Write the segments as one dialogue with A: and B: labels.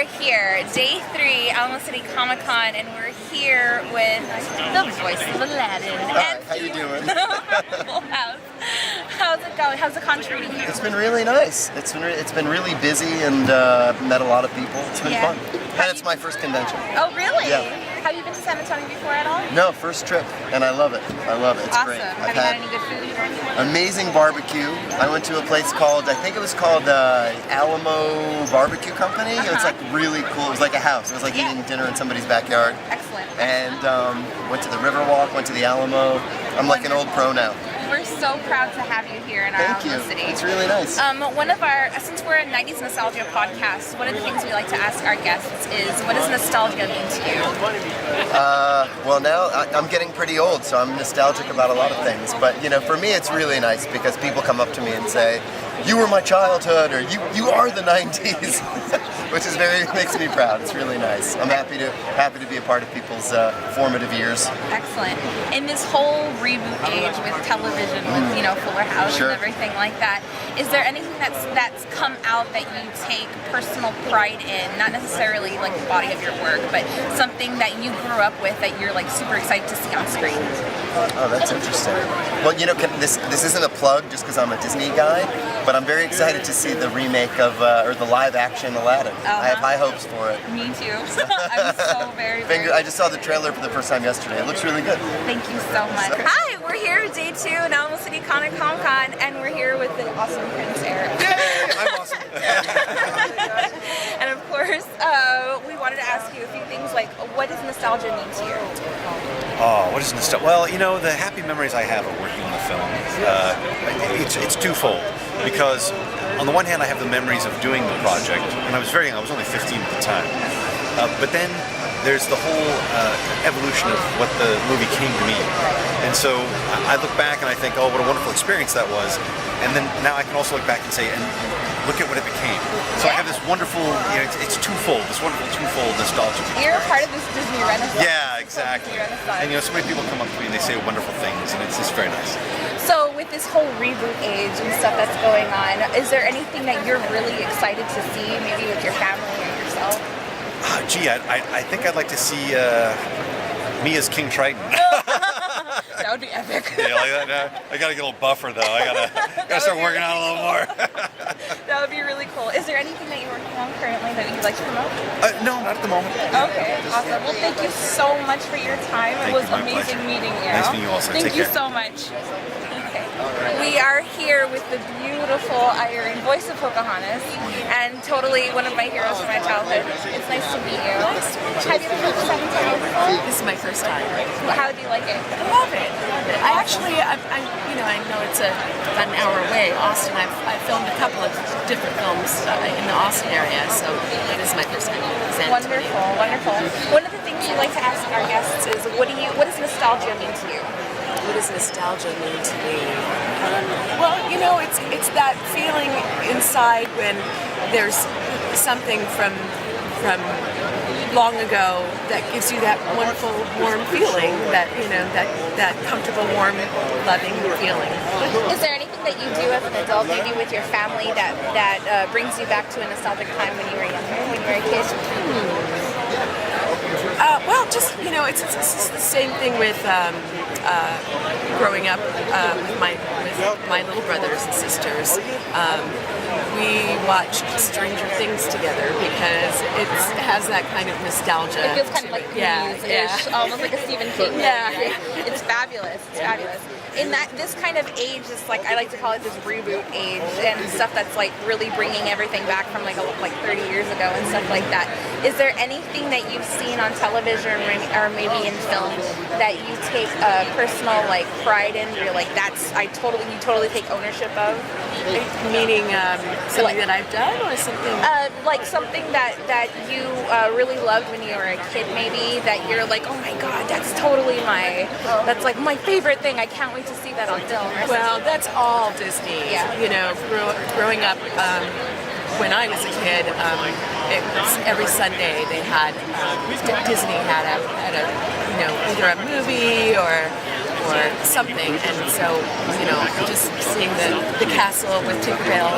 A: are here, day 3, Alamo City Comic Con, and we're here with the voice of Aladin.
B: Hi, how you doing?
A: Full house. How's it going? How's the con treating you?
B: It's been really nice. It's been really busy and met a lot of people. It's been fun. And it's my first convention.
A: Oh, really?
B: Yeah.
A: Have you been to San Antonio before at all?
B: No, first trip, and I love it. I love it. It's
A: awesome.
B: great.
A: Have you had any good food or anything?
B: Amazing barbecue. I went to a place called, I think it was called Alamo Barbecue Company. It was like really cool. It was like a house. It was like eating dinner in somebody's backyard.
A: Excellent.
B: And went to the Riverwalk, went to the Alamo. I'm like an old pro now.
A: We're so proud to have you here in our Alamo City.
B: It's really nice.
A: One of our, since we're a 90s nostalgia podcast, one of the things we like to ask our guests is, what does nostalgia mean to you?
B: Well, now I'm getting pretty old, so I'm nostalgic about a lot of things. But you know, for me, it's really nice because people come up to me and say, "You were my childhood," or "You are the 90s," which is makes me proud. It's really nice. I'm happy to be a part of people's formative years.
A: Excellent. In this whole reboot age with television, with Fuller House and everything like that, is there anything that's come out that you take personal pride in? Not necessarily like the body of your work, but something that you grew up with that you're like super excited to see on screen.
B: Oh, that's interesting. Well, this isn't a plug just because I'm a Disney guy, but I'm very excited to see the remake of or the live-action Aladdin. I have high hopes for it.
A: Me too. I'm so very.
B: I just saw the trailer for the first time yesterday. It looks really good.
A: Thank you so much. Hi, we're here day 2 in Alamo City Comic Con, and we're here with the awesome Prince Eric.
C: Yay! I'm awesome.
A: And of course, we wanted to ask you a few things like, what does nostalgia mean to you?
C: Oh, what is nostalgia? Well, the happy memories I have of working on the film, it's twofold. Because on the one hand, I have the memories of doing the project. When I was very young, I was only 15 at the time. But then there's the whole evolution of what the movie came to mean. And so I look back and I think, oh, what a wonderful experience that was. And then now I can also look back and say, and look at what it became. So I have this wonderful, it's twofold, this wonderful twofold nostalgia.
A: You're a part of this Disney Renaissance.
C: Yeah, exactly. And so many people come up to me and they say wonderful things, and it's just very nice.
A: So with this whole reboot age and stuff that's going on, is there anything that you're really excited to see, maybe with your family or yourself?
C: I think I'd like to see me as King Triton.
A: That would be epic.
C: Yeah, like that. I gotta get a little buffer though. I gotta start working out a little more.
A: That would be really cool. Is there anything that you're working on currently that you'd like to promote?
C: No, not at the moment.
A: Okay, awesome. Well, thank you so much for your time. It was amazing meeting you.
C: Nice meeting you also.
A: Thank you so much. Okay. We are here with the beautiful Irene, voice of Pocahontas, and totally one of my heroes from my childhood. It's nice to meet you. Have you ever been to San Antonio before?
D: This is my first time.
A: How do you like it?
D: I love it. I actually, I know it's about an hour away, Austin. I've filmed a couple of different films in the Austin area, so this is my first time in San Antonio.
A: Wonderful, wonderful. One of the things we like to ask our guests is, what does nostalgia mean to you?
D: What does nostalgia mean to me? Well, it's that feeling inside when there's something from long ago that gives you that wonderful, warm feeling, that comfortable, warm, loving feeling.
A: Is there anything that you do as an adult, maybe with your family, that brings you back to a nostalgic time when you were younger, when you were a kid?
D: Well, just, it's the same thing with growing up with my little brothers and sisters. We watched Stranger Things together because it has that kind of nostalgia.
A: It feels kind of like Grease-ish, almost like a Stephen King movie.
D: Yeah.
A: It's fabulous. It's fabulous. In this kind of age, it's like, I like to call it this reboot age, and stuff that's like really bringing everything back from like 30 years ago and stuff like that. Is there anything that you've seen on television or maybe in film that you take personal like pride in? You're like, you totally take ownership of?
D: Meaning something that I've done, or something?
A: Like something that you really loved when you were a kid, maybe, that you're like, oh my god, that's like my favorite thing. I can't wait to see that on film.
D: Well, that's all Disney. Yeah. Growing up, when I was a kid, it was every Sunday they had Disney had a either a movie or something, and so just seeing the castle with Tinkerbell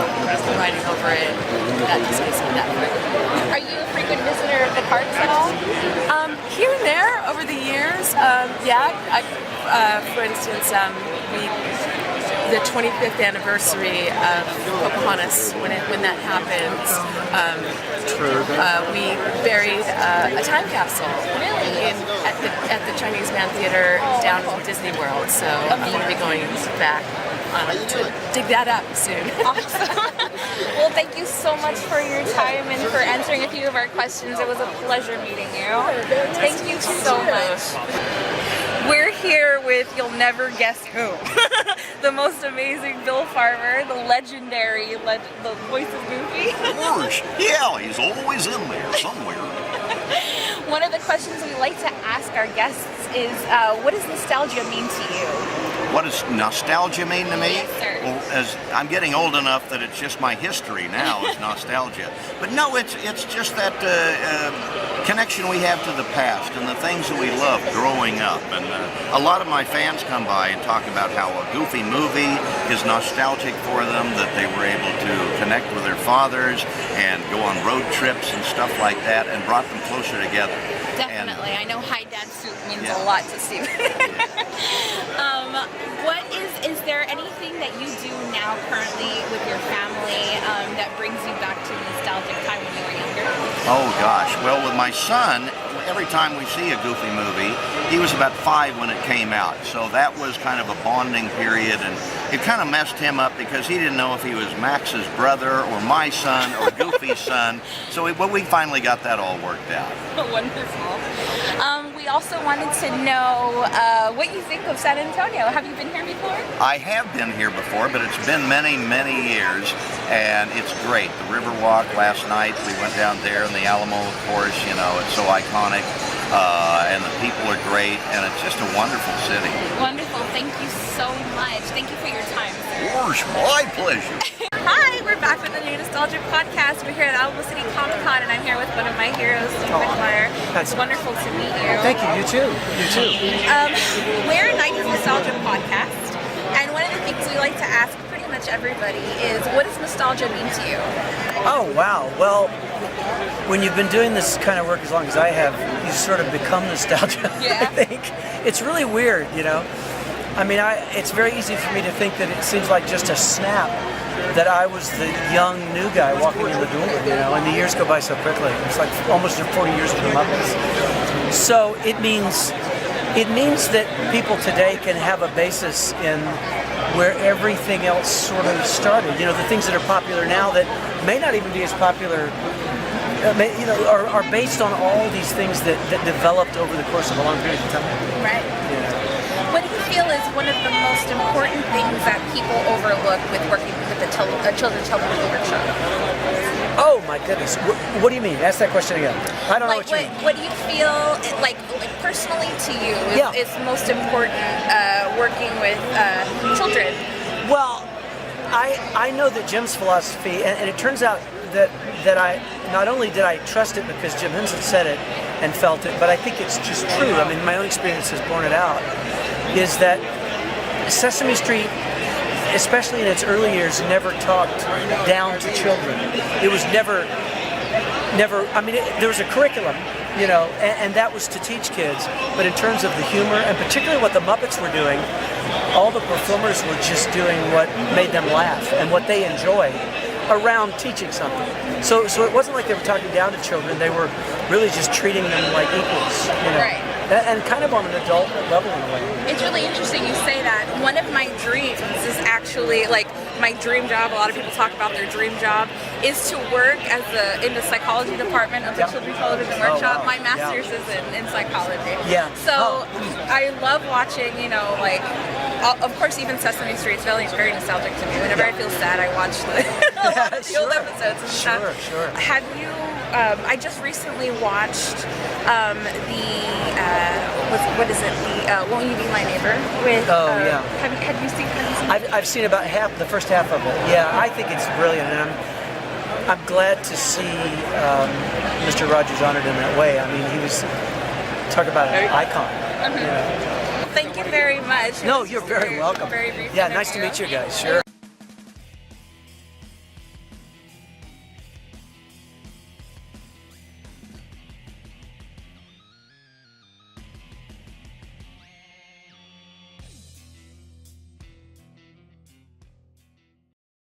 D: riding over it, that just gives me that.
A: Are you a frequent parks at all?
D: Here and there over the years, for instance, the 25th anniversary of Pocahontas, when that happened, we buried a time capsule at the Chinese Man Theater down in Disney World. So I'm going to be going back to dig that up soon.
A: Awesome. Well, thank you so much for your time and for answering a few of our questions. It was a pleasure meeting you. Thank you so much. We're here with, you'll never guess who, the most amazing Bill Farmer, the legendary, the voice of Goofy.
E: Of course. Yeah, he's always in there somewhere.
A: One of the questions we like to ask our guests is, what does nostalgia mean to you?
E: What does nostalgia mean to me?
A: Yes, sir.
E: Well, as I'm getting old enough that it's just my history now is nostalgia. But no, it's just that connection we have to the past and the things that we loved growing up. And a lot of my fans come by and talk about how a Goofy movie is nostalgic for them, that they were able to connect with their fathers and go on road trips and stuff like that, and brought them closer together.
A: Definitely. I know Hi Dad Soup means a lot to Steve. Is there anything that you do now currently with your family that brings you back to a nostalgic time when you were younger?
E: Oh gosh, well with my son, every time we see a Goofy movie, he was about 5 when it came out, so that was kind of a bonding period, and it kind of messed him up because he didn't know if he was Max's brother or my son or Goofy's son, so we finally got that all worked out.
A: Wonderful. We also wanted to know what you think of San Antonio. Have you been here before?
E: I have been here before, but it's been many, many years, and it's great. The Riverwalk last night, we went down there, and the Alamo, of course, you know, it's so iconic, and the people are great, and it's just a wonderful city.
A: Wonderful. Thank you so much. Thank you for your time, sir.
E: Of course, my pleasure.
A: Hi, we're back with a new Nostalgia podcast. We're here at Alamo City Comic Con, and I'm here with one of my heroes, Whitmire. It's wonderful to meet you.
F: Thank you. You too. You too.
A: We're a 90s Nostalgia podcast, and one of the things we like to ask pretty much everybody is, what does nostalgia mean to you?
F: Oh, wow. Well, when you've been doing this kind of work as long as I have, you sort of become nostalgia,
A: Yeah.
F: I think. It's really weird, you know? I mean, it's very easy for me to think that it seems like just a snap that I was the young new guy walking in the door, you know, and the years go by so quickly. It's like almost 40 years of the Muppets. So it means that people today can have a basis in where everything else sort of started. You know, the things that are popular now that may not even be as popular, you know, are based on all these things that developed over the course of a long period of time.
A: Right.
F: Yeah.
A: What do you feel is one of the most important things that people overlook with working with the children's television workshop?
F: Oh my goodness! What do you mean? Ask that question again. I don't know what you mean.
A: What do you feel like personally to you is most important working with children?
F: Well, I know that Jim's philosophy, and it turns out that I not only did I trust it because Jim Henson said it and felt it, but I think it's just true. I mean, my own experience has borne it out. Is that Sesame Street, especially in its early years, never talked down to children. It was never. I mean, there was a curriculum, you know, and that was to teach kids. But in terms of the humor, and particularly what the Muppets were doing, all the performers were just doing what made them laugh and what they enjoyed around teaching something. So it wasn't like they were talking down to children. They were really just treating them like equals, you know.
A: Right.
F: And kind of on an adult level in a way.
A: It's really interesting you say that. One of my dreams is actually, like, my dream job, a lot of people talk about their dream job, is to work in the psychology department of the Children's Television Workshop.
F: Wow.
A: My master's is in psychology.
F: Yeah.
A: So I love watching, you know, like, of course, even Sesame Street is very nostalgic to me. Whenever I feel sad, I watch the old episodes and stuff.
F: Sure.
A: Have you, I just recently watched what is it? The Won't You Be My Neighbor? With Have you seen?
F: I've seen about the first half of it. Yeah, I think it's brilliant, and I'm glad to see Mr. Rogers honored in that way. I mean, he was talk about an icon. You know.
A: Thank you very much.
F: No, you're very welcome.
A: Very brief
F: nice to
A: interview.
F: meet you guys. Sure.